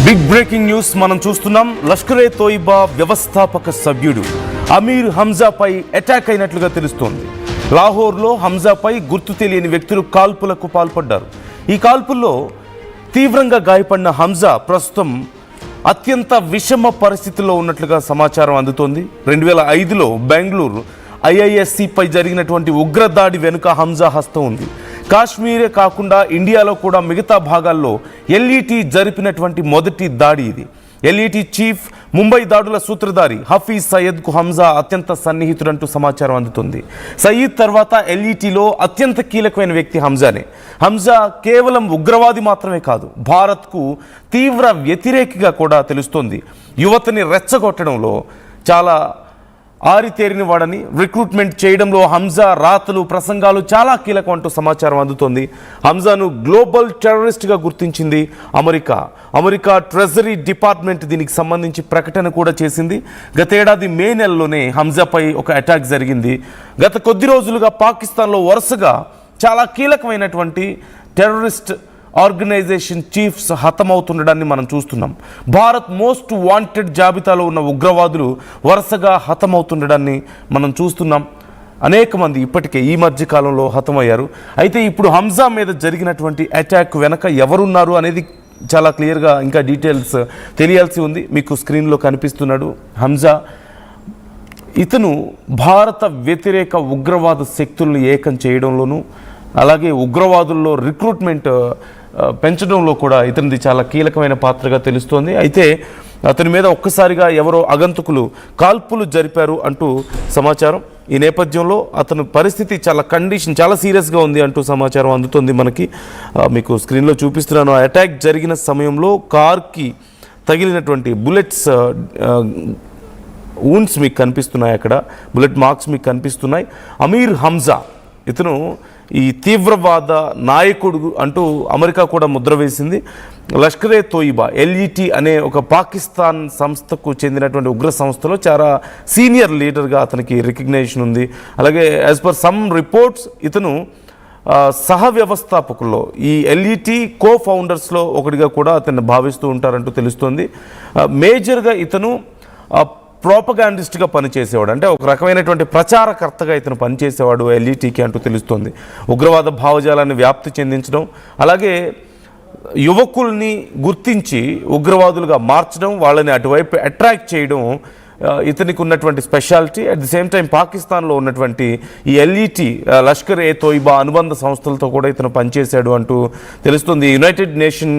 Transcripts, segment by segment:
Big breaking news మనం చూస్తున్నాం. లష్కరే తోయిబా వ్యవస్థాపక సభ్యుడు అమీర్ హంజాపై అటాక్ అయినట్లుగా తెలుస్తోంది. లాహోర్లో హంజాపై గుర్తు తెలియని వ్యక్తులు కాల్పులకు పాల్పడ్డారు. ఈ కాల్పుల్లో తీవ్రంగా గాయపడిన హంజా ప్రస్తుతం అత్యంత విషమ పరిస్థితుల్లో ఉన్నట్లుగా సమాచారం అందుతోంది. 2005లో బెంగళూరు IIScపై జరిగినటువంటి ఉగ్రదాడి వెనుక హంజా హస్తం ఉంది. కాశ్మీరే కాకుండా ఇండియాలో కూడా మిగతా భాగాల్లో LET జరిపినటువంటి మొదటి దాడి ఇది. LET చీఫ్, ముంబై దాడుల సూత్రధారి హఫీజ్ సయ్యద్కు హంజా అత్యంత సన్నిహితుడంటూ సమాచారం అందుతుంది. సయీద్ తర్వాత LETలో అత్యంత కీలకమైన వ్యక్తి హంజానే. హంజా కేవలం ఉగ్రవాది మాత్రమే కాదు, భారత్కు తీవ్ర వ్యతిరేకిగా కూడా తెలుస్తోంది. యువతని రెచ్చగొట్టడంలో చాలా ఆరితేరిన వాడని, రిక్రూట్మెంట్ చేయడంలో హంజా రాతలు, ప్రసంగాలు చాలా కీలకం అంటూ సమాచారం అందుతోంది. హంజాను గ్లోబల్ టెర్రరిస్ట్గా గుర్తించింది అమెరికా ట్రెజరీ డిపార్ట్మెంట్ దీనికి సంబంధించి ప్రకటన కూడా చేసింది. గతేడాది మే నెలలోనే హంజాపై ఒక అటాక్ జరిగింది. గత కొద్ది రోజులుగా పాకిస్తాన్లో వరుసగా చాలా కీలకమైనటువంటి టెర్రరిస్ట్ ఆర్గనైజేషన్ చీఫ్స్ హతమవుతుండడాన్ని మనం చూస్తున్నాం. భారత్ మోస్ట్ వాంటెడ్ జాబితాలో ఉన్న ఉగ్రవాదులు వరుసగా హతమవుతుండడాన్ని మనం చూస్తున్నాం. అనేక మంది ఇప్పటికే ఈ మధ్య కాలంలో హతమయ్యారు. అయితే ఇప్పుడు హంజా మీద జరిగినటువంటి అటాక్ వెనక ఎవరున్నారు అనేది చాలా క్లియర్గా ఇంకా డీటెయిల్స్ తెలియాల్సి ఉంది. మీకు స్క్రీన్లో కనిపిస్తున్నాడు హంజా. ఇతను భారత వ్యతిరేక ఉగ్రవాద శక్తులను ఏకం చేయడంలోనూ, అలాగే ఉగ్రవాదుల్లో రిక్రూట్మెంట్ పెంచడంలో కూడా ఇతనిది చాలా కీలకమైన పాత్రగా తెలుస్తోంది. అయితే అతని మీద ఒక్కసారిగా ఎవరో అగంతకులు కాల్పులు జరిపారు అంటూ సమాచారం. ఈ నేపథ్యంలో అతని పరిస్థితి కండిషన్ చాలా సీరియస్గా ఉంది అంటూ సమాచారం అందుతుంది మనకి. మీకు స్క్రీన్లో చూపిస్తున్నాను. అటాక్ జరిగిన సమయంలో కార్కి తగిలినటువంటి బుల్లెట్స్ వూండ్స్ మీకు కనిపిస్తున్నాయి, అక్కడ బుల్లెట్ మార్క్స్ మీకు కనిపిస్తున్నాయి. అమీర్ హంజా ఇతను ఈ తీవ్రవాద నాయకుడు అంటూ అమెరికా కూడా ముద్ర వేసింది. లష్కరే తోయిబా LET అనే ఒక పాకిస్తాన్ సంస్థకు చెందినటువంటి ఉగ్ర సంస్థలో చాలా సీనియర్ లీడర్గా అతనికి రికగ్నైజేషన్ ఉంది. అలాగే యాజ్ పర్ సమ్ రిపోర్ట్స్ ఇతను సహ వ్యవస్థాపకుల్లో ఈ LET ఫౌండర్స్లో ఒకటిగా కూడా అతన్ని భావిస్తూ ఉంటారంటూ తెలుస్తోంది. మేజర్గా ఇతను ప్రోపగాండిస్ట్గా పనిచేసేవాడు, అంటే ఒక రకమైనటువంటి ప్రచారకర్తగా ఇతను పనిచేసేవాడు LETకి అంటూ తెలుస్తోంది. ఉగ్రవాద భావజాలాన్ని వ్యాప్తి చెందించడం, అలాగే యువకుల్ని గుర్తించి ఉగ్రవాదులుగా మార్చడం, వాళ్ళని అటువైపు అట్రాక్ట్ చేయడం ఇతనికి ఉన్నటువంటి speciality. At the same time పాకిస్తాన్లో ఉన్నటువంటి ఈ LET లష్కర్ ఏ తోయిబా అనుబంధ సంస్థలతో కూడా ఇతను పనిచేశాడు అంటూ తెలుస్తుంది. United nation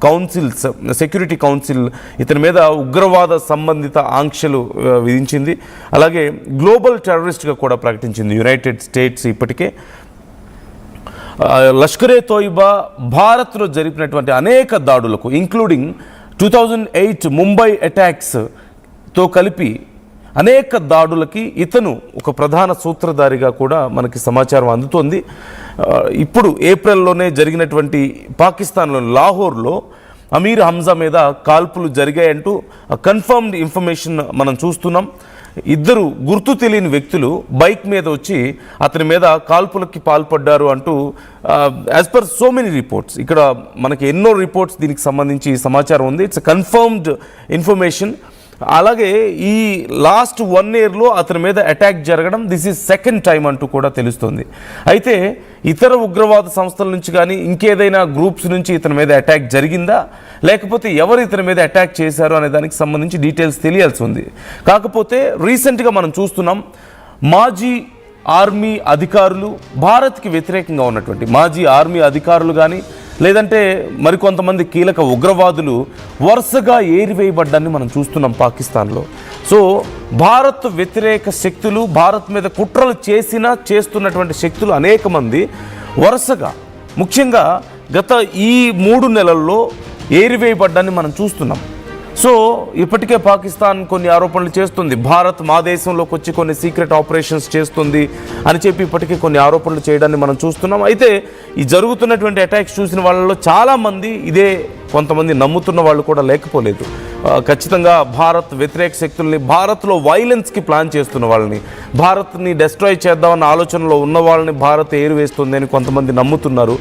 councils, security council ఇతని మీద ఉగ్రవాద సంబంధిత ఆంక్షలు విధించింది. అలాగే గ్లోబల్ టెర్రరిస్ట్గా కూడా ప్రకటించింది యునైటెడ్ స్టేట్స్ ఇప్పటికే. లష్కరే తోయిబా భారత్లో జరిపినటువంటి అనేక దాడులకు, ఇంక్లూడింగ్ 2008 ముంబై అటాక్స్తో కలిపి అనేక దాడులకి ఇతను ఒక ప్రధాన సూత్రధారిగా కూడా మనకి సమాచారం అందుతోంది. ఇప్పుడు ఏప్రిల్లోనే జరిగినటువంటి పాకిస్తాన్లోని లాహోర్లో అమీర్ హంజా మీద కాల్పులు జరిగాయంటూ కన్ఫర్మ్డ్ ఇన్ఫర్మేషన్ మనం చూస్తున్నాం. ఇద్దరు గుర్తు తెలియని వ్యక్తులు బైక్ మీద వచ్చి అతని మీద కాల్పులకి పాల్పడ్డారు అంటూ as per so many reports, ఇక్కడ మనకి ఎన్నో రిపోర్ట్స్ దీనికి సంబంధించి సమాచారం ఉంది. It's confirmed information. అలాగే ఈ లాస్ట్ 1 yearలో అతని మీద అటాక్ జరగడం దిస్ ఈజ్ సెకండ్ టైం అంటూ కూడా తెలుస్తుంది. అయితే ఇతర ఉగ్రవాద సంస్థల నుంచి కానీ ఇంకేదైనా గ్రూప్స్ నుంచి ఇతని మీద అటాక్ జరిగిందా, లేకపోతే ఎవరు ఇతని మీద అటాక్ చేశారు అనే దానికి సంబంధించి డీటెయిల్స్ తెలియాల్సి ఉంది. కాకపోతే రీసెంట్గా మనం చూస్తున్నాం, మాజీ ఆర్మీ అధికారులు, భారత్కి వ్యతిరేకంగా ఉన్నటువంటి మాజీ ఆర్మీ అధికారులు కానీ లేదంటే మరికొంతమంది కీలక ఉగ్రవాదులు వరుసగా ఏరివేయబడ్డాన్ని మనం చూస్తున్నాం పాకిస్తాన్లో. సో భారత్ వ్యతిరేక శక్తులు, భారత్ మీద కుట్రలు చేస్తున్నటువంటి శక్తులు అనేక మంది వరుసగా, ముఖ్యంగా గత ఈ 3 నెలల్లో ఏరివేయబడ్డాన్ని మనం చూస్తున్నాం. సో ఇప్పటికే పాకిస్తాన్ కొన్ని ఆరోపణలు చేస్తుంది, భారత్ మా దేశంలోకి వచ్చి కొన్ని సీక్రెట్ ఆపరేషన్స్ చేస్తుంది అని చెప్పి ఇప్పటికే కొన్ని ఆరోపణలు చేయడాన్ని మనం చూస్తున్నాం. అయితే ఈ జరుగుతున్నటువంటి అటాక్స్ చూసిన వాళ్ళలో చాలామంది ఇదే, కొంతమంది నమ్ముతున్న వాళ్ళు కూడా లేకపోలేదు. ఖచ్చితంగా భారత్ వ్యతిరేక శక్తుల్ని, భారత్లో వైలెన్స్కి ప్లాన్ చేస్తున్న వాళ్ళని, భారత్ని డెస్ట్రాయ్ చేద్దామన్న ఆలోచనలో ఉన్న వాళ్ళని భారత్ ఏరివేస్తుంది అని కొంతమంది నమ్ముతున్నారు.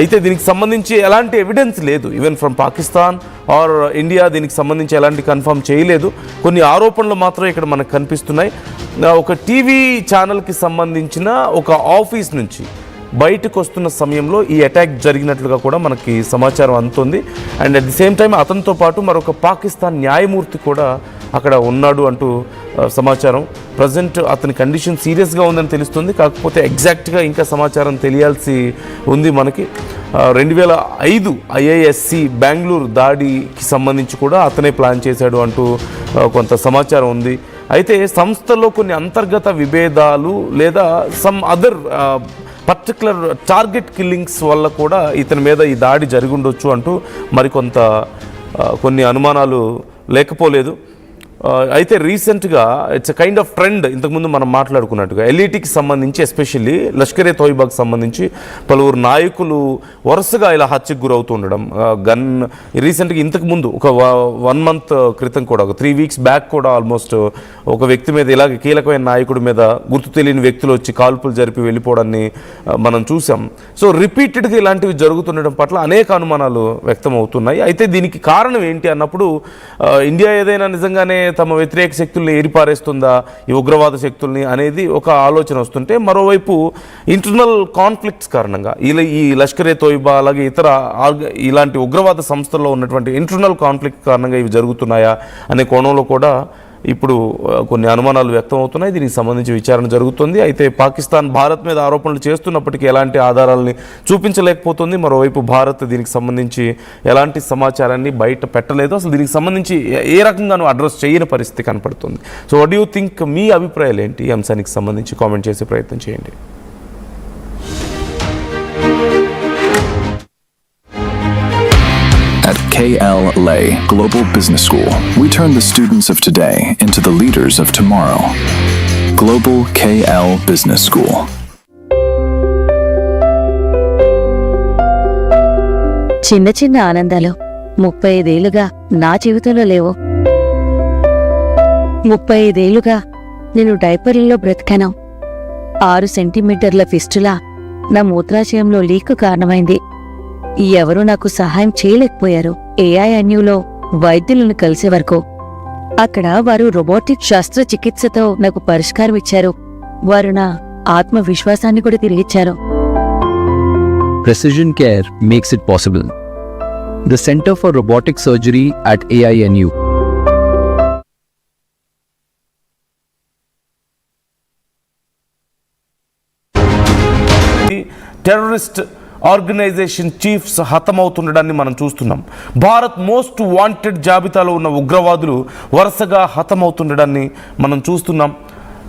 అయితే దీనికి సంబంధించి ఎలాంటి ఎవిడెన్స్ లేదు. Even from Pakistan or India దీనికి సంబంధించి ఎలాంటి కన్ఫర్మ్ చేయలేదు. కొన్ని ఆరోపణలు మాత్రం ఇక్కడ మనకు కనిపిస్తున్నాయి. ఒక టీవీ ఛానల్కి సంబంధించిన ఒక ఆఫీస్ నుంచి బయటకు వస్తున్న సమయంలో ఈ అటాక్ జరిగినట్లుగా కూడా మనకి సమాచారం అందుతుంది. And at the same time అతనితో పాటు మరొక పాకిస్తాన్ న్యాయమూర్తి కూడా అక్కడ ఉన్నాడు అంటూ సమాచారం. ప్రజెంట్ అతని కండిషన్ సీరియస్గా ఉందని తెలుస్తుంది. కాకపోతే ఎగ్జాక్ట్గా ఇంకా సమాచారం తెలియాల్సి ఉంది మనకి. 2005 IISc బెంగళూరు దాడికి సంబంధించి కూడా అతనే ప్లాన్ చేశాడు అంటూ కొంత సమాచారం ఉంది. అయితే సంస్థలో కొన్ని అంతర్గత విభేదాలు లేదా some other particular target killings వల్ల కూడా ఇతని మీద ఈ దాడి జరిగి ఉండొచ్చు అంటూ మరికొంత కొన్ని అనుమానాలు లేకపోలేదు. అయితే రీసెంట్గా ఇట్స్ కైండ్ ఆఫ్ ట్రెండ్. ఇంతకుముందు మనం మాట్లాడుకున్నట్టుగా LETకి సంబంధించి, ఎస్పెషల్లీ లష్కరే తోయిబాకి సంబంధించి పలువురు నాయకులు వరుసగా ఇలా హత్యకు గురవుతూ ఉండడం. గన్ రీసెంట్గా ఇంతకుముందు ఒక 1 month క్రితం కూడా, ఒక 3 weeks బ్యాక్ కూడా ఆల్మోస్ట్ ఒక వ్యక్తి మీద, ఇలాగ కీలకమైన నాయకుడి మీద గుర్తు తెలియని వ్యక్తులు వచ్చి కాల్పులు జరిపి వెళ్ళిపోవడాన్ని మనం చూసాం. సో రిపీటెడ్గా ఇలాంటివి జరుగుతుండడం పట్ల అనేక అనుమానాలు వ్యక్తం అవుతున్నాయి. అయితే దీనికి కారణం ఏంటి అన్నప్పుడు ఇండియా ఏదైనా నిజంగానే తమ వ్యతిరేక శక్తుల్ని ఏరిపారేస్తుందా, ఈ ఉగ్రవాద శక్తుల్ని అనేది ఒక ఆలోచన వస్తుంటే, మరోవైపు ఇంటర్నల్ కాన్ఫ్లిక్ట్స్ కారణంగా ఈ లష్కరే తోయిబా అలాగే ఇతర ఇలాంటి ఉగ్రవాద సంస్థల్లో ఉన్నటువంటి ఇంటర్నల్ కాన్ఫ్లిక్ట్ కారణంగా ఇవి జరుగుతున్నాయా అనే కోణంలో కూడా ఇప్పుడు కొన్ని అనుమానాలు వ్యక్తం అవుతున్నాయి. దీనికి సంబంధించి విచారణ జరుగుతుంది. అయితే పాకిస్తాన్ భారత్ మీద ఆరోపణలు చేస్తున్నప్పటికీ ఎలాంటి ఆధారాలని చూపించలేకపోతుంది. మరోవైపు భారత్ దీనికి సంబంధించి ఎలాంటి సమాచారాన్ని బయట పెట్టలేదు. అసలు దీనికి సంబంధించి ఏ రకంగానూ అడ్రస్ చేయని పరిస్థితి కనపడుతుంది. So what do you think? మీ అభిప్రాయాలు ఏంటి ఈ అంశానికి సంబంధించి? కామెంట్ చేసే ప్రయత్నం చేయండి. At KL Lay Global Business School, we turn the students of today into the leaders of tomorrow. Global KL Business School. చిన్న చిన్న ఆనందాలు 35 ఏళ్లుగా నా జీవితంలో లేవు. 35 ఏళ్లుగా నేను డైపర్లలో బ్రతికాను. 6 సెంటీమీటర్ల ఫిస్టులా నా మూత్రాశయంలో లీక్ కారణమైంది. ఎవరూ నాకు సహాయం చేయలేకపోయారు. AINUలో వైద్యులను కలిసే వరకు. అక్కడ వారు రోబోటిక్ శస్త్రచికిత్సతో నాకు పరిష్కారం ఇచ్చారు. వారు నా ఆత్మవిశ్వాసాన్ని కూడా తిరిగిచ్చారు. Precision Care makes it possible. The Center for Robotic Surgery at AINU. Terrorist organisation chiefs హతమవుతుండడాన్ని మనం చూస్తున్నాం. భారత్ మోస్ట్ వాంటెడ్ జాబితాలో ఉన్న ఉగ్రవాదులు వరుసగా హతమవుతుండడాన్ని మనం చూస్తున్నాం.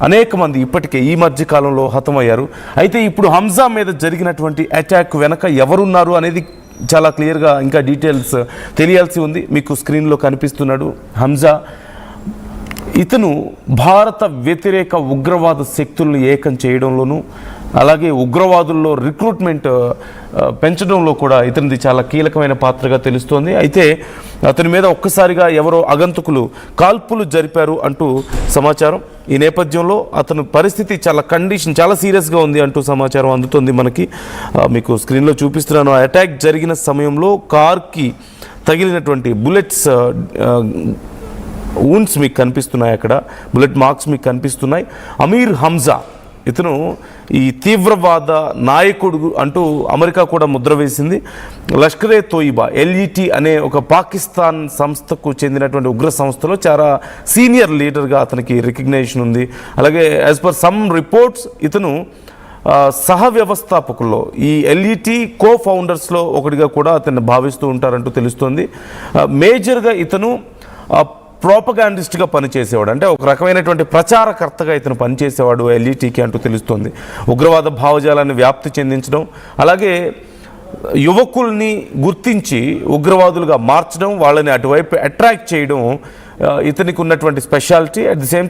అనేక మంది ఇప్పటికే ఈ మధ్య కాలంలో హతమయ్యారు. అయితే ఇప్పుడు హంజా మీద జరిగినటువంటి అటాక్ వెనక ఎవరున్నారు అనేది చాలా క్లియర్గా ఇంకా డీటెయిల్స్ తెలియాల్సి ఉంది. మీకు స్క్రీన్లో కనిపిస్తున్నాడు హంజా. ఇతను భారత వ్యతిరేక ఉగ్రవాద శక్తులను ఏకం చేయడంలోనూ అలాగే ఉగ్రవాదుల్లో రిక్రూట్మెంట్ పెంచడంలో కూడా ఇతనిది చాలా కీలకమైన పాత్రగా తెలుస్తోంది. అయితే అతని మీద ఒక్కసారిగా ఎవరో అగంతకులు కాల్పులు జరిపారు అంటూ సమాచారం. ఈ నేపథ్యంలో అతని పరిస్థితి కండిషన్ చాలా సీరియస్గా ఉంది అంటూ సమాచారం అందుతుంది మనకి. మీకు స్క్రీన్లో చూపిస్తున్నాను. అటాక్ జరిగిన సమయంలో కార్కి తగిలినటువంటి బుల్లెట్స్ వూండ్స్ మీకు కనిపిస్తున్నాయి. అక్కడ బుల్లెట్ మార్క్స్ మీకు కనిపిస్తున్నాయి. అమీర్ హంజా ఇతను ఈ తీవ్రవాద నాయకుడు అంటూ అమెరికా కూడా ముద్ర వేసింది. లష్కరే తోయిబా LET అనే ఒక పాకిస్తాన్ సంస్థకు చెందినటువంటి ఉగ్ర సంస్థలో చాలా సీనియర్ లీడర్గా అతనికి రికగ్నేషన్ ఉంది. అలాగే యాజ్ పర్ సమ్ రిపోర్ట్స్ ఇతను సహ వ్యవస్థాపకుల్లో ఈ LET కో-ఫౌండర్స్లో ఒకటిగా కూడా అతన్ని భావిస్తూ ఉంటారంటూ తెలుస్తోంది. మేజర్గా ఇతను ప్రోపగాండిస్ట్గా పనిచేసేవాడు, అంటే ఒక రకమైనటువంటి ప్రచారకర్తగా ఇతను పనిచేసేవాడు LETకి అంటూ తెలుస్తోంది. ఉగ్రవాద భావజాలాన్ని వ్యాప్తి చెందించడం, అలాగే యువకుల్ని గుర్తించి ఉగ్రవాదులుగా మార్చడం, వాళ్ళని అటువైపు అట్రాక్ట్ చేయడం ఇతనికి ఉన్నటువంటి speciality. At the same time